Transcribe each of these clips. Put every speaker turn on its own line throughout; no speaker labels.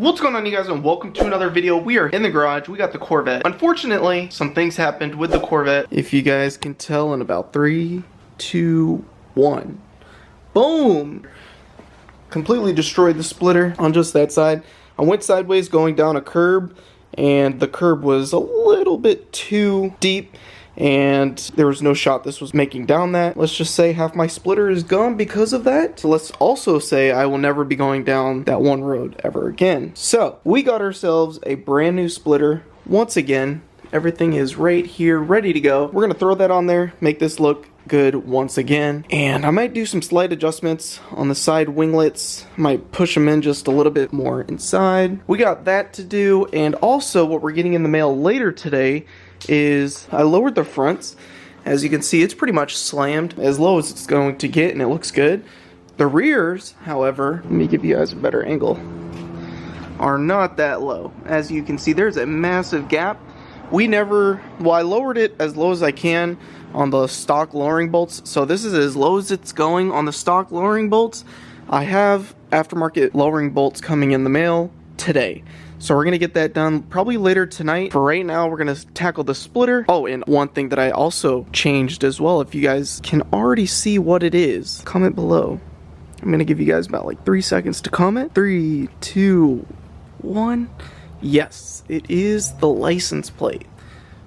What's going on, you guys, and welcome to another video. We are in the garage. We got the Corvette. Unfortunately, some things happened with the Corvette. If you guys can tell, in about 3, 2, 1. Boom! Completely destroyed the splitter on just that side. I went sideways going down a curb, and the curb was a little bit too deep, and there was no shot this was making down that. Let's just say half my splitter is gone because of that. So let's also say I will never be going down that one road ever again. So we got ourselves a brand new splitter. Once again, everything is right here ready to go. We're gonna throw that on there, make this look good once again, and I might do some slight adjustments on the side winglets. Might push them in just a little bit more inside. We got that to do, and also what we're getting in the mail later today is I lowered the fronts. As you can see, it's pretty much slammed as low as it's going to get, and it looks good. The rears, however, let me give you guys a better angle, are not that low. As you can see, there's a massive gap. I lowered it as low as I can on the stock lowering bolts, so this is as low as it's going on the stock lowering bolts. I have aftermarket lowering bolts coming in the mail today, so we're gonna get that done probably later tonight. For right now, we're gonna tackle the splitter. Oh, and one thing that I also changed as well, if you guys can already see what it is, comment below. I'm gonna give you guys about like 3 seconds to comment. 3, 2, 1. Yes, it is the license plate.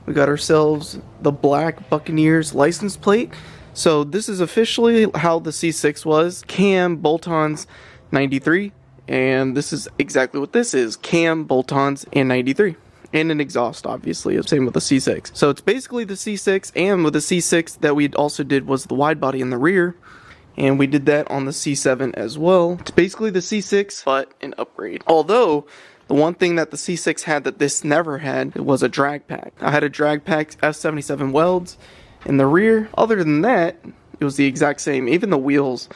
We got ourselves the black Buccaneers license plate. So this is officially how the C6 was. Cam bolt-ons 93. And this is exactly what this is. Cam bolt-ons and 93. And an exhaust, obviously. Same with the C6. So it's basically the C6. And with the C6 that we also did was the wide body in the rear. And we did that on the C7 as well. It's basically the C6, but an upgrade. Although, the one thing that the C6 had that this never had was a drag pack. I had a drag pack F77 welds in the rear. Other than that, it was the exact same. Even the wheels,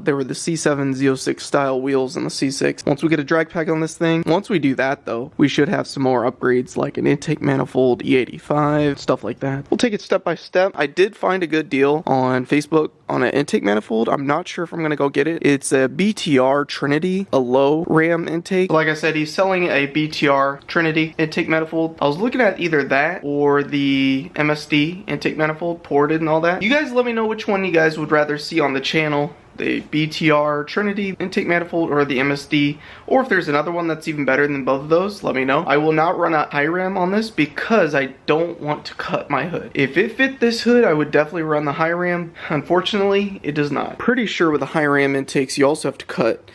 they were the C7 Z06 style wheels in the C6. Once we get a drag pack on this thing, once we do that though, we should have some more upgrades like an intake manifold, E85, stuff like that. We'll take it step by step. I did find a good deal on Facebook on an intake manifold. I'm not sure if I'm gonna go get it. It's a BTR Trinity, a low ram intake. Like I said, he's selling a BTR Trinity intake manifold. I was looking at either that or the MSD intake manifold, ported and all that. You guys let me know which one you guys would rather see on the channel. The BTR Trinity intake manifold or the MSD, or if there's another one that's even better than both of those, let me know. I will not run a high ram on this because I don't want to cut my hood. If it fit this hood, I would definitely run the high ram. Unfortunately, it does not. Pretty sure with the high ram intakes, you also have to cut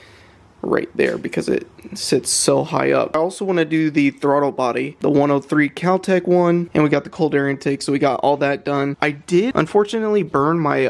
right there because it sits so high up. I also want to do the throttle body, the 103 Caltech one, and we got the cold air intake, so we got all that done. I did unfortunately burn my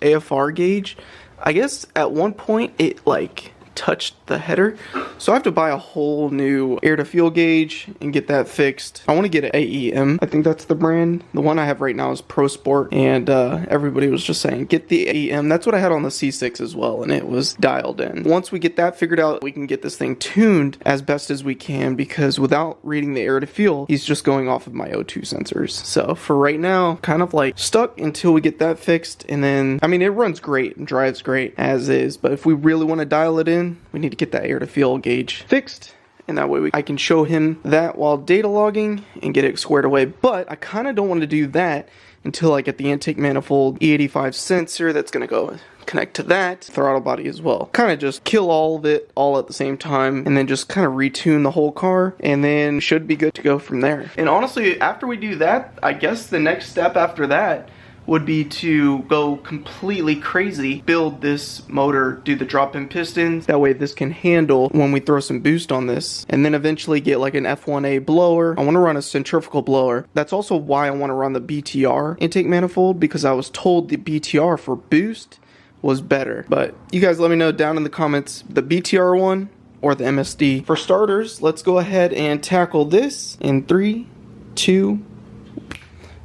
AFR gauge. I guess at one point it like touched the header, so I have to buy a whole new air to fuel gauge and get that fixed. I want to get an AEM. I think that's the brand. The one I have right now is Pro Sport, and everybody was just saying get the AEM. That's what I had on the C6 as well, and it was dialed in. Once we get that figured out, we can get this thing tuned as best as we can, because without reading the air to fuel, he's just going off of my O2 sensors. So for right now, kind of like stuck until we get that fixed, and then I mean it runs great and drives great as is, but if we really want to dial it in, we need to get that air to fuel gauge fixed, and that way I can show him that while data logging and get it squared away. But I kind of don't want to do that until I get the intake manifold E85 sensor that's going to go connect to that throttle body as well. Kind of just kill all of it all at the same time, and then just kind of retune the whole car, and then should be good to go from there. And honestly, after we do that, I guess the next step after that would be to go completely crazy, build this motor, do the drop-in pistons, that way this can handle when we throw some boost on this, and then eventually get like an F1A blower. I want to run a centrifugal blower. That's also why I want to run the BTR intake manifold, because I was told the BTR for boost was better. But you guys let me know down in the comments, the BTR one or the MSD. For starters, let's go ahead and tackle this in 3, 2,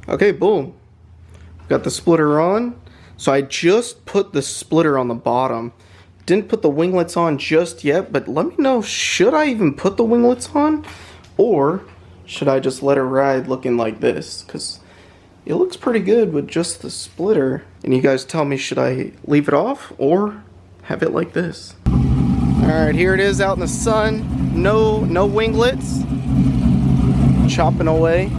okay, boom. Got the splitter on. So I just put the splitter on the bottom. Didn't put the winglets on just yet, but let me know, should I even put the winglets on? Or should I just let it ride looking like this? Because it looks pretty good with just the splitter. And you guys tell me, should I leave it off or have it like this? Alright, here it is out in the sun. No winglets. Chopping away.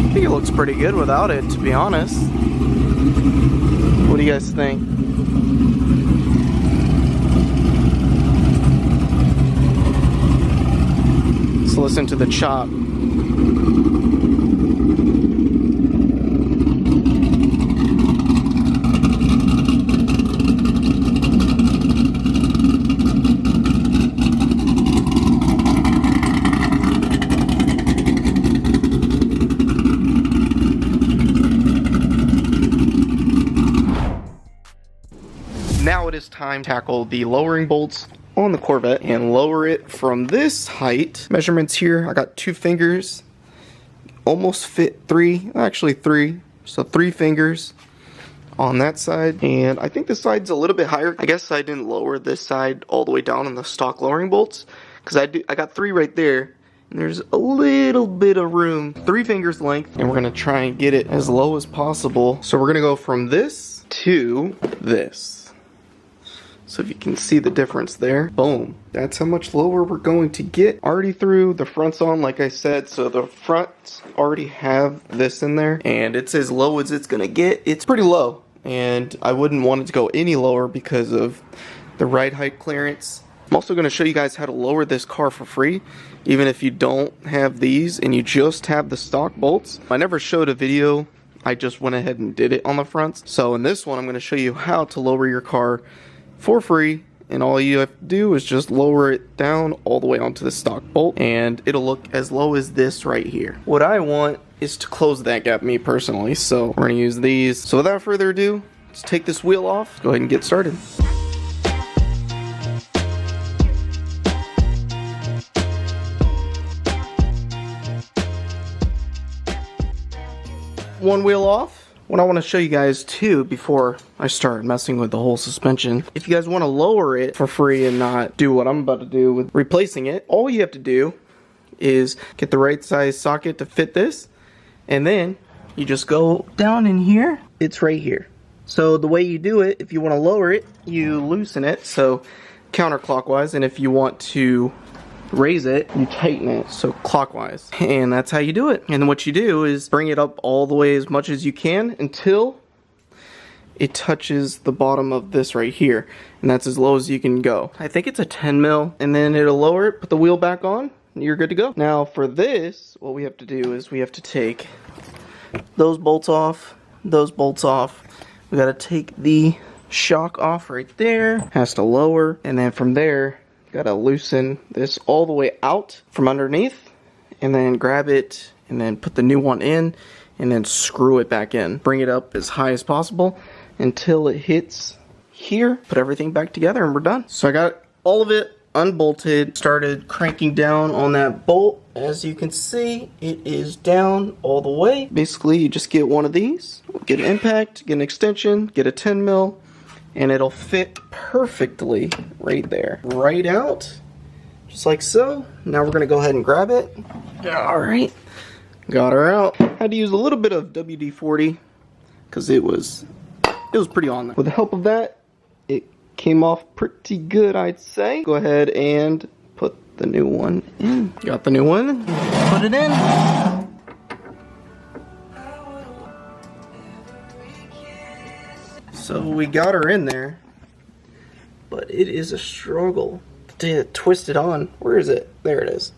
I think it looks pretty good without it, to be honest. What do you guys think? Let's listen to the chop. Now it is time to tackle the lowering bolts on the Corvette and lower it from this height. Measurements here, I got 2 fingers, almost fit 3, actually 3, so 3 fingers on that side. And I think this side's a little bit higher. I guess I didn't lower this side all the way down on the stock lowering bolts, because I got 3 right there. And there's a little bit of room, 3 fingers length, and we're gonna try and get it as low as possible. So we're gonna go from this to this. So if you can see the difference there, boom. That's how much lower we're going to get. Already threw the fronts on, like I said, so the fronts already have this in there, and it's as low as it's gonna get. It's pretty low, and I wouldn't want it to go any lower because of the ride height clearance. I'm also gonna show you guys how to lower this car for free, even if you don't have these and you just have the stock bolts. I never showed a video, I just went ahead and did it on the fronts. So in this one, I'm gonna show you how to lower your car for free, and all you have to do is just lower it down all the way onto the stock bolt, and it'll look as low as this right here. What I want is to close that gap, me personally, so we're gonna use these. So without further ado, let's take this wheel off, go ahead and get started. One wheel off. What I want to show you guys too before I start messing with the whole suspension, if you guys want to lower it for free and not do what I'm about to do with replacing it, all you have to do is get the right size socket to fit this, and then you just go down in here. It's right here. So the way you do it, if you want to lower it, you loosen it, so counterclockwise, and if you want to raise it, you tighten it, so clockwise. And that's how you do it. And then what you do is bring it up all the way as much as you can until it touches the bottom of this right here. And that's as low as you can go. I think it's a 10 mil, and then it'll lower it, put the wheel back on, and you're good to go. Now for this, what we have to do is we have to take those bolts off, those bolts off. We gotta take the shock off right there, has to lower, and then from there, gotta loosen this all the way out from underneath, and then grab it, and then put the new one in, and then screw it back in. Bring it up as high as possible until it hits here. Put everything back together and we're done. So I got all of it unbolted, started cranking down on that bolt. As you can see, it is down all the way. Basically, you just get one of these, get an impact, get an extension, get a 10 mil, and it'll fit perfectly right there. Right out, just like so. Now we're gonna go ahead and grab it. All right, got her out. Had to use a little bit of WD-40 because it was pretty on there. With the help of that, it came off pretty good, I'd say. Go ahead and put the new one in. Got the new one, put it in. So we got her in there, but it is a struggle to twist it on. Where is it? There it is.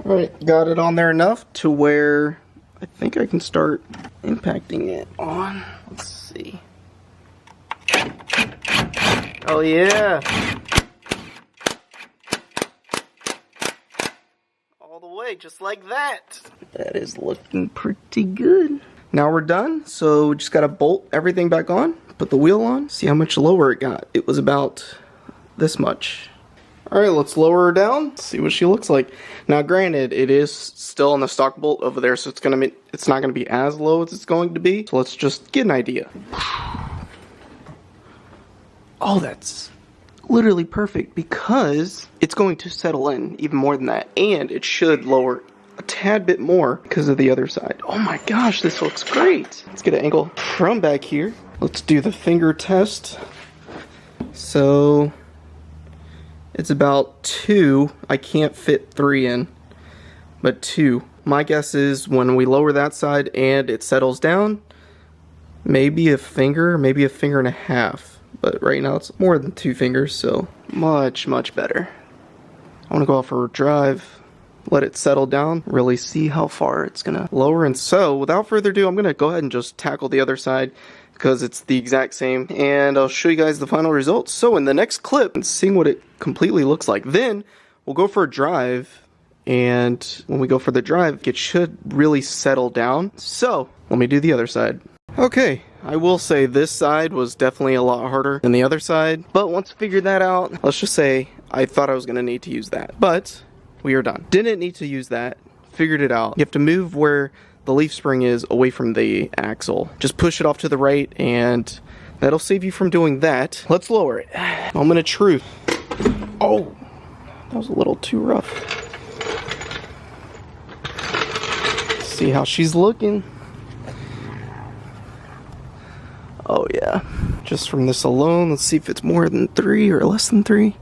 All right, got it on there enough to where I think I can start impacting it on. Let's see. Oh yeah. All the way, just like that. That is looking pretty good. Now we're done, so we just gotta bolt everything back on, put the wheel on, see how much lower it got. It was about this much. All right, let's lower her down, see what she looks like. Now granted, it is still on the stock bolt over there, so it's not gonna be as low as it's going to be. So let's just get an idea. Oh, that's literally perfect because it's going to settle in even more than that, and it should lower a tad bit more because of the other side. Oh my gosh, this looks great. Let's get an angle from back here. Let's do the finger test So it's about 2. I can't fit 3 in, but 2. My guess is when we lower that side and it settles down, maybe a finger, maybe a finger and a half. But right now it's more than 2 fingers, so much better. I want to go out for a drive, let it settle down, really see how far it's gonna lower. And so without further ado, I'm gonna go ahead and just tackle the other side because it's the exact same, and I'll show you guys the final results. So in the next clip, and seeing what it completely looks like, then we'll go for a drive, and when we go for the drive, it should really settle down. So let me do the other side. Okay, I will say this side was definitely a lot harder than the other side, but once I figured that out, let's just say I thought I was gonna need to use that, but we are done. Didn't need to use that, figured it out. You have to move where the leaf spring is away from the axle. Just push it off to the right, and that'll save you from doing that. Let's lower it. Moment of truth. Oh, that was a little too rough. See how she's looking. Oh yeah, just from this alone, let's see if it's more than 3 or less than 3.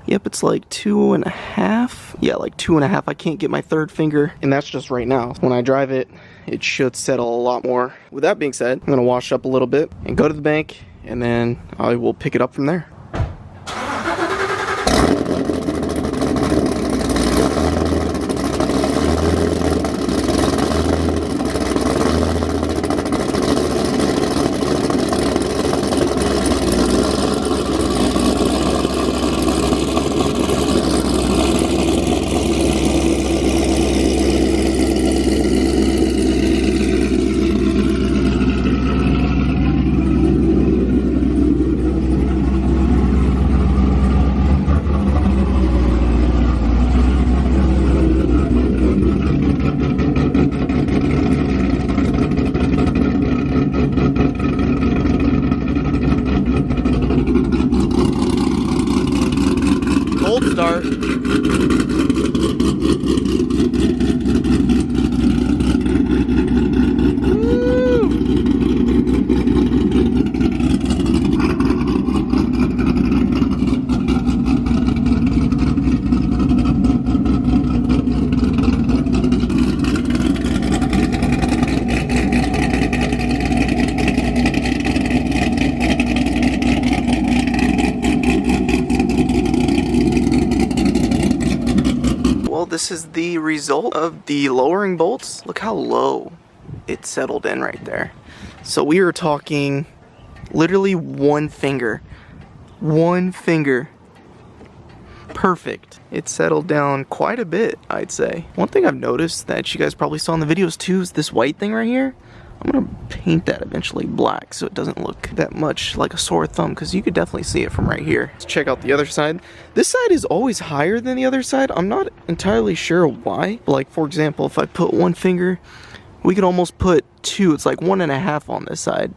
Yep, it's like 2.5. Yeah, like 2.5. I can't get my 3rd finger, and that's just right now. When I drive it, it should settle a lot more. With that being said, I'm gonna wash up a little bit and go to the bank, and then I will pick it up from there. Cold start. This is the result of the lowering bolts. Look how low it settled in right there. So we were talking literally 1 finger. 1 finger. Perfect. It settled down quite a bit, I'd say. One thing I've noticed that you guys probably saw in the videos too is this white thing right here. I'm gonna paint that eventually black so it doesn't look that much like a sore thumb, because you could definitely see it from right here. Let's check out the other side. This side is always higher than the other side. I'm not entirely sure why. Like, for example, if I put 1 finger, we could almost put 2. It's like 1.5 on this side.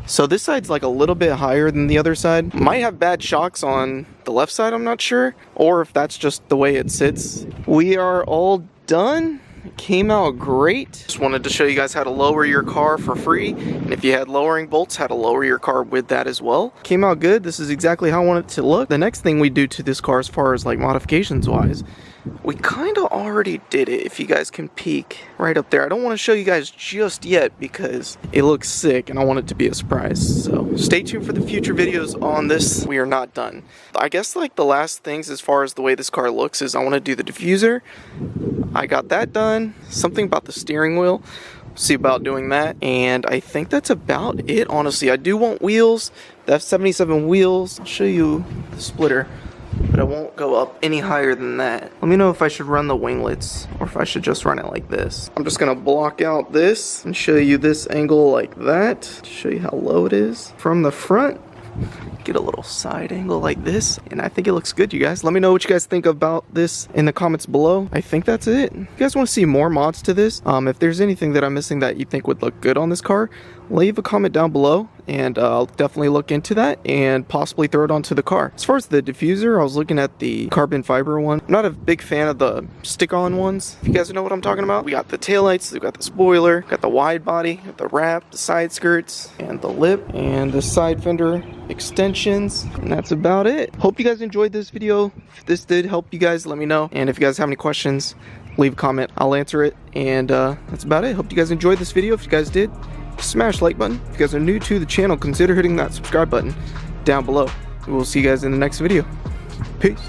So this side's like a little bit higher than the other side. Might have bad shocks on the left side, I'm not sure. Or if that's just the way it sits. We are all done. It came out great. Just wanted to show you guys how to lower your car for free, and if you had lowering bolts, how to lower your car with that as well. Came out good. This is exactly how I want it to look. The next thing we do to this car as far as like modifications wise, we kind of already did it. If you guys can peek right up there, I don't want to show you guys just yet because it looks sick and I want it to be a surprise, so stay tuned for the future videos on this. We are not done. I guess like the last things as far as the way this car looks is I want to do the diffuser. I got that done. Something about the steering wheel, see about doing that, and I think that's about it. Honestly, I do want wheels, the F77 wheels. I'll show you the splitter, but I won't go up any higher than that. Let me know if I should run the winglets or if I should just run it like this. I'm just gonna block out this and show you this angle like that to show you how low it is from the front. Get a little side angle like this, and I think it looks good, you guys. Let me know what you guys think about this in the comments below. I think that's it. If you guys want to see more mods to this, if there's anything that I'm missing that you think would look good on this car, leave a comment down below, and I'll definitely look into that and possibly throw it onto the car. As far as the diffuser, I was looking at the carbon fiber one. I'm not a big fan of the stick-on ones, if you guys know what I'm talking about. We got the taillights, we got the spoiler, got the wide body, got the wrap, the side skirts, and the lip, and the side fender extensions, and that's about it. Hope you guys enjoyed this video. If this did help you guys, let me know, and if you guys have any questions, leave a comment, I'll answer it, and that's about it. Hope you guys enjoyed this video. If you guys did, smash the like button. If you guys are new to the channel, consider hitting that subscribe button down below. We will see you guys in the next video. Peace.